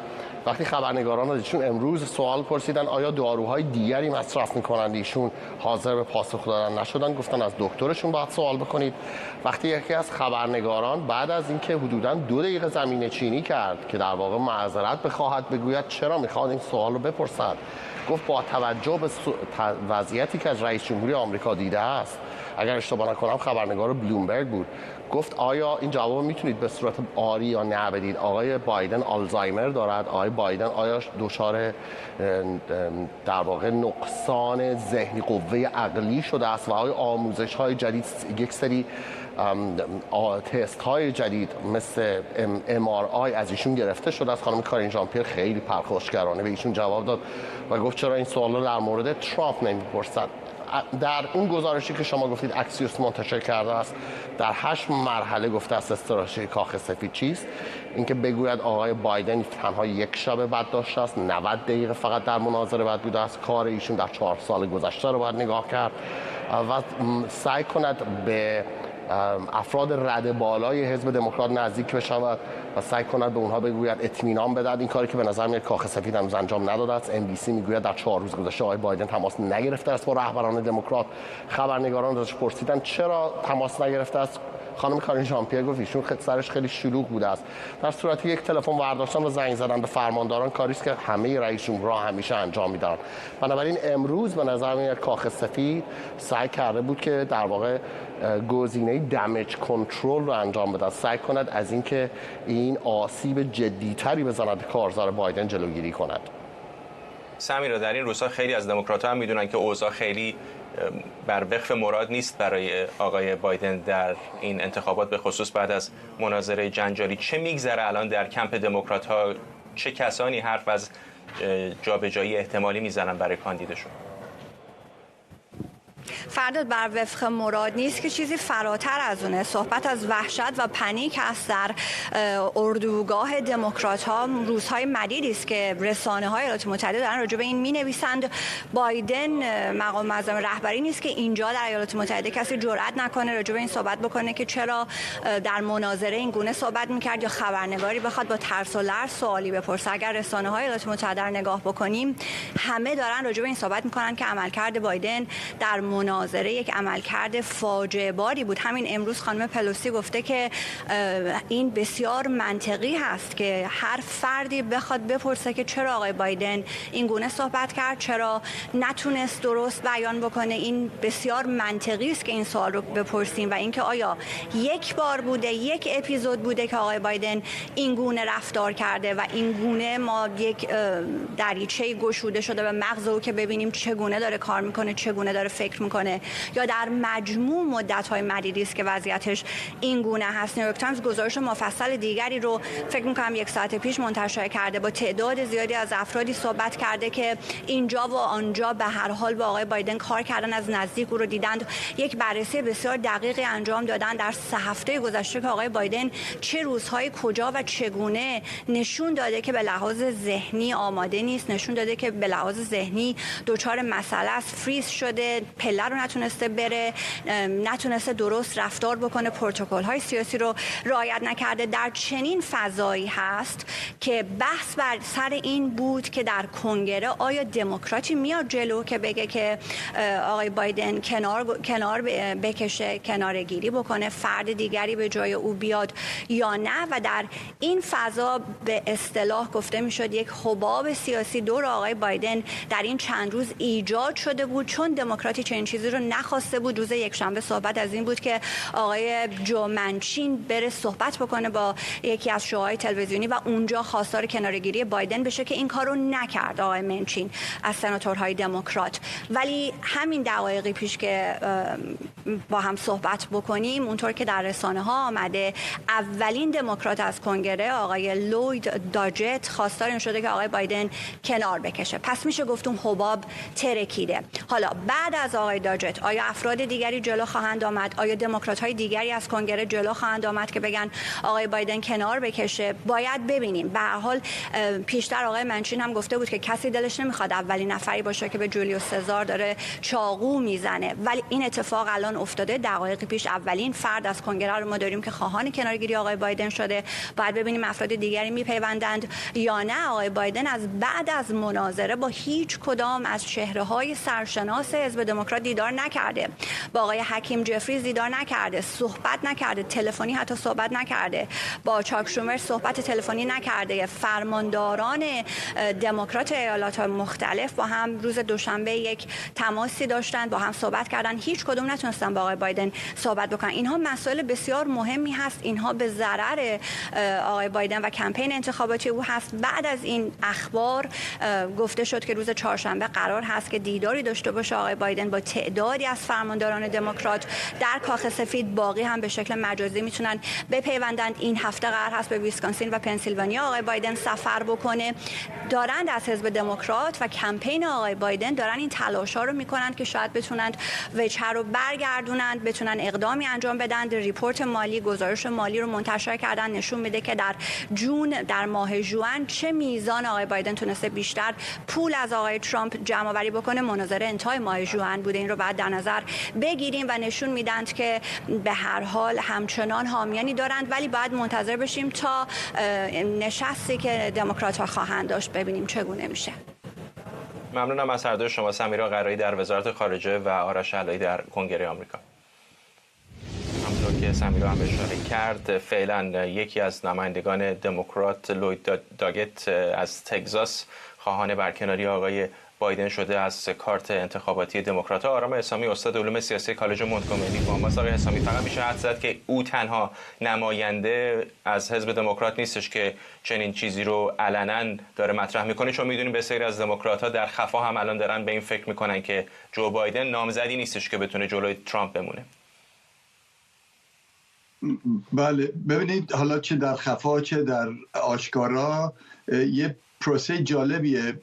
وقتی خبرنگاران از ایشون امروز سوال پرسیدن آیا داروهای دیگری مصرف میکنند، ایشون حاضر به پاسخ دادن نشدن، گفتن از دکترشون باید سوال بکنید. وقتی یکی از خبرنگاران بعد از اینکه حدوداً 2 دقیقه زمینه چینی کرد که در واقع معذرت بخواهد بگوید چرا میخواد این سوال رو بپرسد، گفت با توجه به وضعیتی که از رئیس جمهوری آمریکا دیده است، اگر اشتباه نکنم خبرنگار بلومبرگ بود، گفت آیا این جواب میتونید به صورت آری یا نه بدید؟ آقای بایدن آلزایمر دارد؟ آقای بایدن آیا دچار در واقع نقصان ذهنی قوه عقلی شده است و آیا آموزش های جدید، یک سری تست های جدید مثل MRI از ایشون گرفته شده است؟ خانم کارین ژان پیر خیلی پرخاشگرانه به ایشون جواب داد و گفت چرا این سوال رو در مورد ترامپ نمیپرسد. در اون گزارشی که شما گفتید اکسیوس منتشر کرده است، در 8 مرحله گفته است استراتژی کاخ سفید چیست. اینکه بگوید آقای بایدن تنها یک شب بد داشته است، 90 دقیقه فقط در مناظره بد بوده است، کار ایشون در 4 سال گذشته رو باید نگاه کرد و سعی کند به افراد رده بالای حزب دموکرات نزدیک بشود و سعی کند به اونها بگوید اطمینان بدهد. این کاری که به نظر میاد کاخ سفید هنوز انجام نداده است. NBC میگوید در 4 روز گذشته آقای بایدن تماس نگرفته است با رهبران دموکرات. خبرنگاران ازش پرسیدن چرا تماس نگرفته است. خانم کارین ژان پیر گفت ایشون سرش خیلی شلوغ بوده است. در صورتی یک تلفن برداشتن و زنگ زدن به فرمانداران کاری است که همه رئیس جمهورها همیشه انجام میدن. بنابراین امروز به نظر میاد کاخ سفید سعی کرده بود که در واقع گزینه دمیج کنترل رو انجام بده، سعی کند از اینکه این آسیب جدیتری بزند کارزار بایدن جلوگیری کند. سمیرا، در این روزها خیلی از دموکرات‌ها هم میدونن که اوضاع خیلی بر وفق مراد نیست برای آقای بایدن در این انتخابات، به خصوص بعد از مناظره جنجالی. چه میگذره الان در کمپ دموکرات‌ها؟ چه کسانی حرف از جابجایی احتمالی میزنن برای کاندیدشون؟ فرداد بر وفق مراد نیست که چیزی فراتر از اونه. صحبت از وحشت و پنیک است در اردوگاه دموکرات ها. روزهای مدیدی است که رسانه های ایالات متحده دارن راجع به این می‌نویسند. بایدن مقام معظم رهبری نیست که اینجا در ایالات متحده کسی جرئت نکنه راجع به این صحبت بکنه که چرا در مناظره این گونه صحبت می‌کرد، یا خبرنگاری بخواد با ترس و لرز سوالی بپرسه. اگر رسانه های ایالات متحده رو نگاه بکنیم، همه دارن راجع به این صحبت می‌کنن که عملکرد بایدن در مناظره یک عملکرد فاجعه باری بود. همین امروز خانم پلوسی گفته که این بسیار منطقی هست که هر فردی بخواد بپرسه که چرا آقای بایدن این گونه صحبت کرد، چرا نتونست درست بیان بکنه. این بسیار منطقی است که این سوال رو بپرسیم و اینکه آیا یک بار بوده، یک اپیزود بوده که آقای بایدن این گونه رفتار کرده و این گونه ما یک دریچه گشوده شده به مغز او که ببینیم چگونه داره کار میکنه، چگونه داره فکر میکنه، یا در مجموع مدت‌های مدیدی است که وضعیتش این گونه هست. نیویورک تایمز گزارش مفصل دیگری رو فکر می‌کنم 1 ساعت پیش منتشر کرده، با تعداد زیادی از افرادی صحبت کرده که اینجا و آنجا به هر حال با آقای بایدن کار کردن، از نزدیک او رو دیدند، یک بررسی بسیار دقیقی انجام دادن در 3 هفته گذشته که آقای بایدن چه روزهای کجا و چگونه نشون داده که به لحاظ ذهنی آماده نیست، نشون داده که به لحاظ ذهنی دچار مسئله است، فریز شده، پله رو نتونسته بره، نتونسته درست رفتار بکنه، پروتکل‌های سیاسی رو رعایت نکرده. در چنین فضایی هست که بحث بر سر این بود که در کنگره آیا دموکراتی میاد جلو که بگه که آقای بایدن کنار بکشه، کنارگیری بکنه، فرد دیگری به جای او بیاد یا نه. و در این فضا به اصطلاح گفته میشد یک حباب سیاسی دور آقای بایدن در این چند روز ایجاد شده بود، چون دموکراتی چنین چیزی رو نخواسته بود. روز یکشنبه صحبت از این بود که آقای جو منچین بره صحبت بکنه با یکی از شوهای تلویزیونی و اونجا خواستار کنارگیری بایدن بشه که این کارو نکرد آقای منچین از سناتورهای دموکرات. ولی همین دقایقی پیش که با هم صحبت بکنیم، اونطور که در رسانه ها آمده، اولین دموکرات از کنگره آقای لوید داجت خواستار این شده که آقای بایدن کنار بکشه. پس میشه گفتم حباب ترکیده. حالا بعد از آقای داجت آیا افراد دیگری جلو خواهند آمد؟ آیا دموکرات‌های دیگری از کنگره جلو خواهند آمد که بگن آقای بایدن کنار بکشه؟ باید ببینیم. به هر حال پیشتر آقای منچین هم گفته بود که کسی دلش نمیخواد اولین نفری باشه که به جولیوس سزار داره چاقو میزنه، ولی این اتفاق الان افتاده. دقایق پیش اولین فرد از کنگره رو ما داریم که خواهان کنارگیری آقای بایدن شده. باید ببینیم افراد دیگری میپیوندند یا نه. آقای بایدن از بعد از مناظره با هیچ کدام از چهره‌های سرشناس حزب دموکرات دیدار نکرده، با آقای حکیم جفریز دیدار نکرده، صحبت نکرده، تلفنی حتی صحبت نکرده، با چاک شومر صحبت تلفنی نکرده. فرمانداران دموکرات ایالات مختلف با هم روز دوشنبه یک تماسی داشتند، با هم صحبت کردن، هیچ کدوم نتونستن با آقای بایدن صحبت بکنن. اینها مسائل بسیار مهمی هست، اینها به ضرر آقای بایدن و کمپین انتخاباتی او هست. بعد از این اخبار گفته شد که روز چهارشنبه قرار هست که دیداری داشته باشه آقای بایدن با تعدادی از فرمانداران دموکرات در کاخ سفید. باقی هم به شکل مجازی میتونن بپیوندند. این هفته قرار هست به ویسکانسین و پنسیلوانیا آقای بایدن سفر بکنه. دارند از حزب دموکرات و کمپین آقای بایدن دارن این تلاش‌ها رو میکنند که شاید بتونند وجهه رو برگردونن برگردونند، بتونن اقدامی انجام بدن. ریپورت مالی، گزارش مالی رو منتشر کردن، نشون میده که در ماه ژوئن چه میزان آقای بایدن تونسته بیشتر پول از آقای ترامپ جمع آوری بکنه. مناظره انتهای ماه ژوئن بوده، این رو بعد در نظر بگیریم و نشون میدند که به هر حال همچنان حامیانی دارند، ولی باید منتظر بشیم تا نشستی که دموکرات‌ها خواهند داشت ببینیم چگونه میشه. ممنونم از هر دو شما، سمیرا قرایی در وزارت خارجه و آرش علایی در کنگره آمریکا. همونطور که سمیرا هم اشاره کرد، فعلا یکی از نمایندگان دموکرات، لوید داگت از تگزاس، خواهان برکناری آقای بایدن شده از کارت انتخاباتی دموکرات‌ها. آرام اسامی، استاد علوم سیاسی کالج مونتگومری با ماست. آقای اسامی، فقط میشه حد زد که او تنها نماینده از حزب دموکرات نیستش که چنین چیزی رو علنا داره مطرح میکنه، چون میدونیم بسیاری از دموکرات‌ها در خفا هم الان دارن به این فکر میکنن که جو بایدن نامزدی نیستش که بتونه جلوی ترامپ بمونه. بله، ببینید حالا چه در خفا چه در آشکارا یه پروسه جالبیه.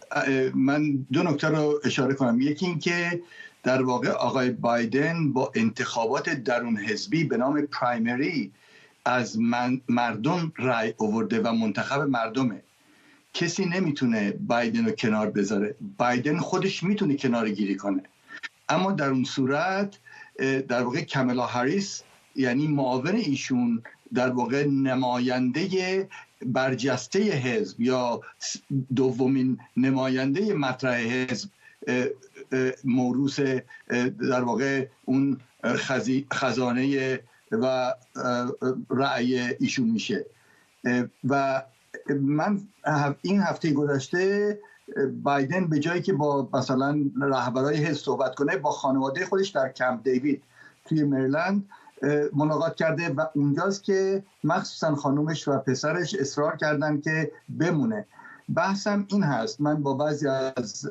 من دو نکته رو اشاره کنم. یکی این که در واقع آقای بایدن با انتخابات درون حزبی به نام پرایمری از مردم رأی آورده و منتخب مردمه. کسی نمیتونه بایدن رو کنار بذاره. بایدن خودش میتونه کنار گیری کنه، اما در اون صورت در واقع کامالا هریس یعنی معاون ایشون در واقع نماینده برجسته حزب یا دومین نماینده مطرح حزب موروث در واقع اون خزانه و رأی ایشون میشه. و من این هفته گذشته بایدن به جایی که با مثلا رهبرای حزب صحبت کنه، با خانواده خودش در کمپ دیوید توی مریلند ملاقات کرده و اونجاست که مخصوصا خانومش و پسرش اصرار کردن که بمونه. بحثم این هست، من با بعضی از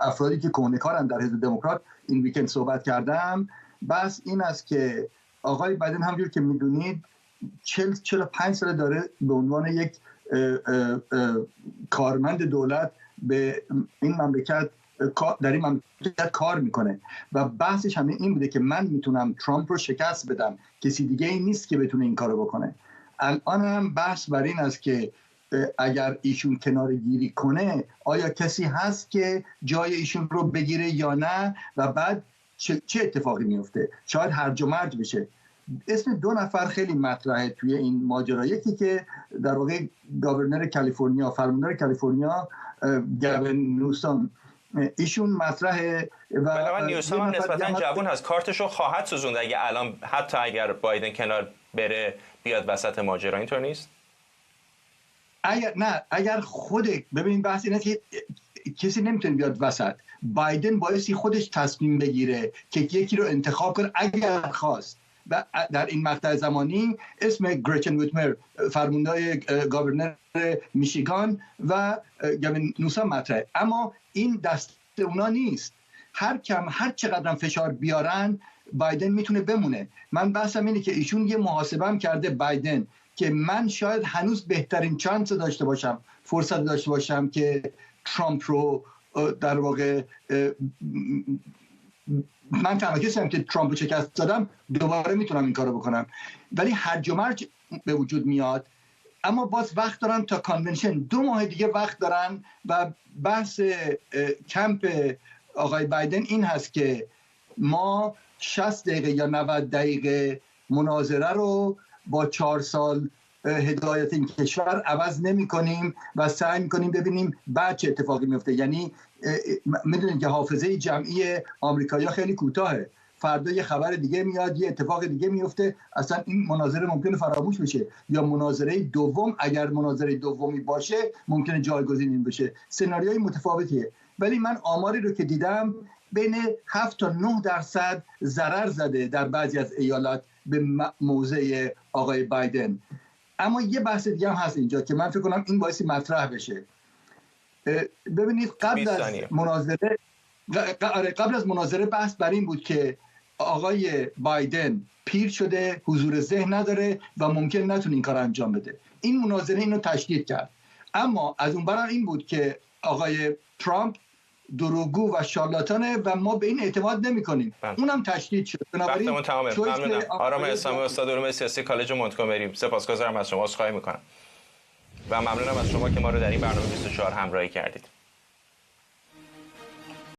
افرادی که کهنه‌کارن در حزب دموکرات این ویکند صحبت کردم. بحث این است که آقای بایدن همونجور که میدونید 45 سال داره به عنوان یک کارمند دولت به این مملکت در این مملکت کار میکنه و بحثش همین این بوده که من میتونم ترامپ رو شکست بدم، کسی دیگه این نیست که بتونه این کارو بکنه. الان هم بحث بر این است که اگر ایشون کنار گیری کنه آیا کسی هست که جای ایشون رو بگیره یا نه و بعد چه اتفاقی میفته. شاید هرج و مرج بشه. اسم دو نفر خیلی مطرحه توی این ماجرا. یکی که در واقع گاورنر کالیفرنیا، فرماندار کالیفرنیا، گاوین نیوسام، ایشون مطرحه و نیوسام هم نسبتاً جوان هست، کارتشو خواهد سوزوند اگه الان حتی اگر بایدن کنار بره بیاد وسط ماجرا. اینطور نیست؟ اگر ببینید بحث اینه که کسی نمیتونه بیاد وسط. بایدن بایستی خودش تصمیم بگیره که یکی رو انتخاب کنه اگر خواست. و در این مقطع زمانی اسم گریچن ویتمر، فرمانده گاورنر میشیگان، و گاوین نیوسام مطرحه. اما این دست اونا نیست. هر چقدر فشار بیارن بایدن میتونه بمونه. من بحثم اینه که ایشون یه محاسبه هم کرده بایدن که من شاید هنوز بهترین چانس داشته باشم، فرصت داشته باشم که ترامپ رو در واقع من تنها کسی هم که ترامپ رو شکست دادم دوباره میتونم این کارو بکنم. ولی هرج و مرج به وجود میاد. اما باز وقت دارن تا کانونشن، 2 ماه دیگه وقت دارن. و بحث کمپ آقای بایدن این هست که ما 60 دقیقه یا 90 دقیقه مناظره رو با 4 سال هدایت این کشور عوض نمی کنیم و سعی می کنیم ببینیم بعد چه اتفاقی میفته. یعنی میدونید که حافظه جمعی آمریکایی‌ها خیلی کوتاهه. فردا یه خبر دیگه میاد، یه اتفاق دیگه میفته، اصلا این مناظره ممکنه فراموش بشه. یا مناظره دوم، اگر مناظره دومی باشه ممکنه جایگزین بشه. سناریوی متفاوتیه. ولی من آماری رو که دیدم بین 7 تا 9% ضرر زده در بعضی از ایالات به موضع آقای بایدن. اما یه بحث دیگه هم هست اینجا که من فکر کنم این باعث مطرح بشه. ببینید قبل از مناظره بحث بر این بود که آقای بایدن پیر شده، حضور ذهن نداره و ممکن نتونه این کار انجام بده. این مناظره اینو تشدید کرد. اما از اون برم این بود که آقای ترامپ دروغگو و شارلاتانه و ما به این اعتماد نمی‌کنیم. اونم تشدید شد. وقتمون تمامه. ممنونم. آرام اسلامی، استاد علوم سیاسی کالج مونتگومری. سپاسگزارم از شما. عذرخواهی می‌کنم. و ممنونم از شما که ما رو در این برنامه 24 همراهی کردید.